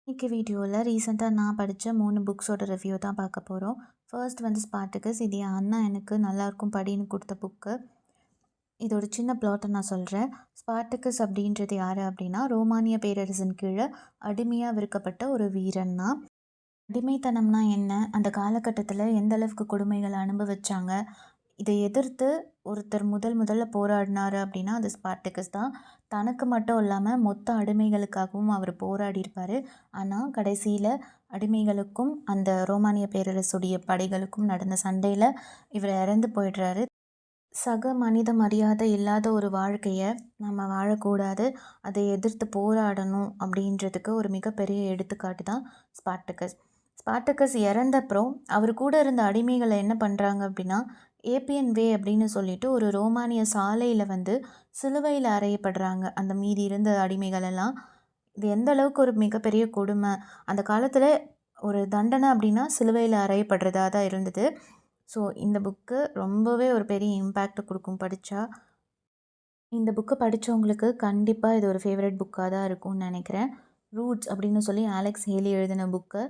இன்னைக்கு வீடியோவில் ரீசெண்டாக நான் படித்த 3 புக்ஸோட ரிவ்யூ தான் பார்க்க போகிறோம். ஃபர்ஸ்ட் வந்து ஸ்பார்ட்டகஸ். இது என் அண்ணா எனக்கு நல்லாயிருக்கும் படின்னு கொடுத்த புக்கு. இதோட சின்ன ப்ளாட்டை நான் சொல்கிறேன். ஸ்பார்ட்டகஸ் அப்படின்றது யார் அப்படின்னா, ரோமானிய பேரரசின் கீழே அடிமையாக விற்கப்பட்ட ஒரு வீரன் தான். அடிமைத்தனம்னா என்ன, அந்த காலகட்டத்தில் எந்த அளவுக்கு கொடுமைகளை அனுபவிச்சாங்க, இதை எதிர்த்து ஒருத்தர் முதல்ல போராடினார் அப்படின்னா அது ஸ்பார்ட்டகஸ் தான். தனக்கு மட்டும் இல்லாமல் மொத்த அடிமைகளுக்காகவும் அவர் போராடியிருப்பார். ஆனால் கடைசியில் அடிமைகளுக்கும் அந்த ரோமானிய பேரரசுடைய படைகளுக்கும் நடந்த சண்டையில் இவர் இறந்து போயிடுறாரு. சக மனித மரியாதை இல்லாத ஒரு வாழ்க்கையை நம்ம வாழக்கூடாது, அதை எதிர்த்து போராடணும் அப்படின்றதுக்கு ஒரு மிகப்பெரிய எடுத்துக்காட்டு தான் ஸ்பார்ட்டகஸ். ஸ்பார்ட்டகஸ் இறந்தப்புறம் அவர் கூட இருந்த அடிமைகளை என்ன பண்ணுறாங்க அப்படின்னா, ஏப்பியன் வே அப்படின்னு சொல்லிட்டு ஒரு ரோமானிய சாலையில் வந்து சிலுவையில் அறையப்படுறாங்க அந்த மீதி இருந்த அடிமைகளெல்லாம். இது எந்த அளவுக்கு ஒரு மிகப்பெரிய கொடுமை, அந்த காலத்தில் ஒரு தண்டனை அப்படின்னா சிலுவையில் அறையப்படுறதா தான் இருந்தது. ஸோ இந்த புக்கு ரொம்பவே ஒரு பெரிய இம்பேக்ட் கொடுக்கும் படித்தா. இந்த புக்கு படித்தவங்களுக்கு கண்டிப்பாக இது ஒரு ஃபேவரட் புக்காக தான் இருக்கும்னு நினைக்கிறேன். ரூட்ஸ் அப்படின்னு சொல்லி ஆலெக்ஸ் ஹேலி எழுதின புக்கு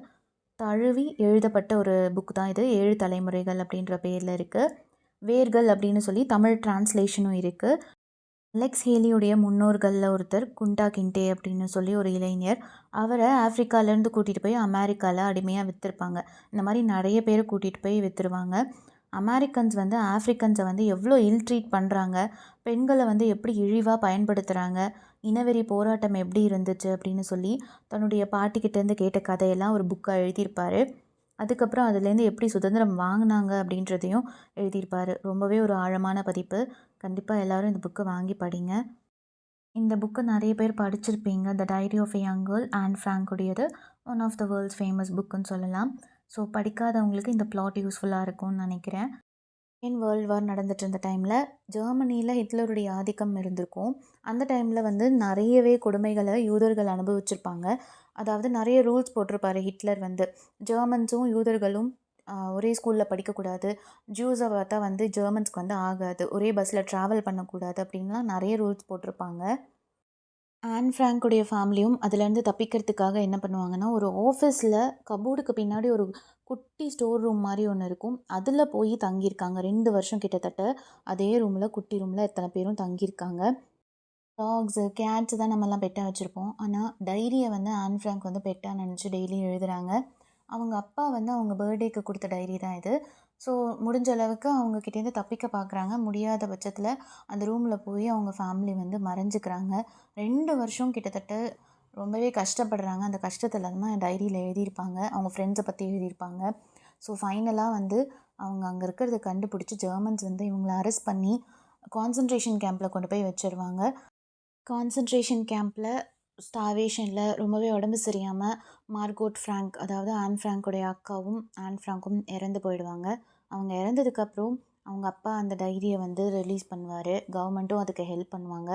தழுவி எழுதப்பட்ட ஒரு புக் தான் இது. 7 தலைமுறைகள் அப்படின்ற பேரில் இருக்குது. வேர்கள் அப்படின்னு சொல்லி தமிழ் டிரான்ஸ்லேஷனும் இருக்குது. அலெக்ஸ் ஹேலியுடைய முன்னோர்களில் ஒருத்தர் குண்டா கிண்டே அப்படின்னு சொல்லி ஒரு இளைஞர். அவரை ஆஃப்ரிக்காலேருந்து கூட்டிகிட்டு போய் அமெரிக்காவில் அடிமையாக விற்றுருப்பாங்க. இந்த மாதிரி நிறைய பேரை கூட்டிகிட்டு போய் விற்றுருவாங்க. அமெரிக்கன்ஸ் வந்து ஆஃப்ரிக்கன்ஸை வந்து எவ்வளோ இல் ட்ரீட் பண்ணுறாங்க, பெண்களை வந்து எப்படி இழிவாக பயன்படுத்துகிறாங்க, இனவெறி போராட்டம் எப்படி இருந்துச்சு அப்படின்னு சொல்லி தன்னுடைய பாட்டிக்கிட்டேருந்து கேட்ட கதையெல்லாம் ஒரு புக்காக எழுதியிருப்பார். அதுக்கப்புறம் அதுலேருந்து எப்படி சுதந்திரம் வாங்கினாங்க அப்படின்றதையும் எழுதியிருப்பார். ரொம்பவே ஒரு ஆழமான பதிப்பு. கண்டிப்பாக எல்லோரும் இந்த புக்கை வாங்கி படிங்க. இந்த புக்கு நிறைய பேர் படிச்சிருப்பீங்க. The diary of a young girl, Anne ஃப்ராங்க்குடையது. One of the world's famous புக்குன்னு சொல்லலாம். ஸோ படிக்காதவங்களுக்கு இந்த பிளாட் யூஸ்ஃபுல்லாக இருக்கும்னு நினைக்கிறேன். செகண்ட் வேர்ல்டு வார் நடந்துட்டு இருந்த டைமில் ஜெர்மனியில் ஹிட்லருடைய ஆதிக்கம் இருந்திருக்கும். அந்த டைமில் வந்து நிறையவே கொடுமைகளை யூதர்கள் அனுபவிச்சிருப்பாங்க. அதாவது நிறைய ரூல்ஸ் போட்டிருப்பாரு ஹிட்லர் வந்து, ஜெர்மன்ஸும் யூதர்களும் ஒரே ஸ்கூலில் படிக்கக்கூடாது, ஜூஸை பார்த்தா வந்து ஜெர்மன்ஸ்க்கு வந்து ஆகாது, ஒரே பஸ்ஸில் ட்ராவல் பண்ணக்கூடாது அப்படின்லாம் நிறைய ரூல்ஸ் போட்டிருப்பாங்க. ஆன் ஃப்ராங்க்குடைய ஃபேமிலியும் அதுலேருந்து தப்பிக்கிறதுக்காக என்ன பண்ணுவாங்கன்னா, ஒரு ஆஃபீஸில் கபோர்டுக்கு பின்னாடி ஒரு குட்டி ஸ்டோர் ரூம் மாதிரி ஒன்று இருக்கும். அதில் போய் தங்கியிருக்காங்க 2 வருஷம் கிட்டத்தட்ட. அதே ரூமில், குட்டி ரூமில் எத்தனை பேரும் தங்கியிருக்காங்க. டாக்ஸு, கேட்ஸு தான் நம்மலாம் பெட்டாக வச்சுருப்போம். ஆனால் டைரியை வந்து ஆன் ஃப்ராங்க் வந்து பெட்டாக நினச்சி டெய்லியும் எழுதுகிறாங்க. அவங்க அப்பா வந்து அவங்க பர்த்டேக்கு கொடுத்த டைரி தான் இது. ஸோ முடிஞ்ச அளவுக்கு அவங்கக்கிட்டேருந்து தப்பிக்க பார்க்குறாங்க. முடியாத பட்சத்தில் அந்த ரூமில் போய் அவங்க ஃபேமிலி வந்து மறைஞ்சிக்கிறாங்க. 2 வருஷம் கிட்டத்தட்ட ரொம்பவே கஷ்டப்படுறாங்க. அந்த கஷ்டத்தில் தான் டைரியில் எழுதியிருப்பாங்க. அவங்க ஃப்ரெண்ட்ஸை பற்றி எழுதியிருப்பாங்க. ஸோ ஃபைனலாக வந்து அவங்க அங்கே இருக்கிறத கண்டுபிடிச்சி ஜெர்மன்ஸ் வந்து இவங்கள அரெஸ்ட் பண்ணி கான்சன்ட்ரேஷன் கேம்பில் கொண்டு போய் வச்சிருவாங்க. கான்சன்ட்ரேஷன் கேம்பில் ஸ்டார்வேஷனில் ரொம்பவே உடம்பு சரியாமல் மார்கோட் ஃப்ராங்க், அதாவது ஆன் ஃப்ராங்க்குடைய அக்காவும் ஆன் ஃப்ராங்க்கும் இறந்து போயிடுவாங்க. அவங்க இறந்ததுக்கப்புறம் அவங்க அப்பா அந்த டைரியை வந்து ரிலீஸ் பண்ணுவார். கவர்மெண்ட்டும் அதுக்கு ஹெல்ப் பண்ணுவாங்க.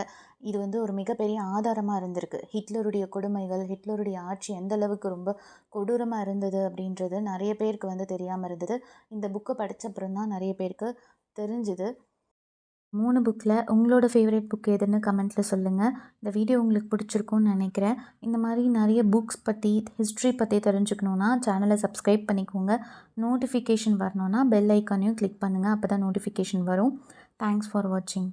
இது வந்து ஒரு மிகப்பெரிய ஆதாரமாக இருந்திருக்கு. ஹிட்லருடைய கொடுமைகள், ஹிட்லருடைய ஆட்சி எந்த அளவுக்கு ரொம்ப கொடூரமாக இருந்தது அப்படின்றது நிறைய பேருக்கு வந்து தெரியாமல் இருந்தது. இந்த புக்கை படித்தப்புறம் தான் நிறைய பேருக்கு தெரிஞ்சுது. 3 புக்கில் உங்களோட ஃபேவரட் புக் எதுன்னு கமெண்ட்டில் சொல்லுங்கள். இந்த வீடியோ உங்களுக்கு பிடிச்சிருக்கும்னு நினைக்கிறேன். இந்த மாதிரி நிறைய புக்ஸ் பற்றி, ஹிஸ்ட்ரி பற்றி தெரிஞ்சுக்கணுன்னா சேனலை சப்ஸ்கிரைப் பண்ணிக்கோங்க. நோட்டிஃபிகேஷன் வரணுன்னா பெல் ஐக்கானையும் கிளிக் பண்ணுங்கள். அப்போ தான் நோட்டிஃபிகேஷன் வரும். தேங்க்ஸ் ஃபார் வாட்சிங்.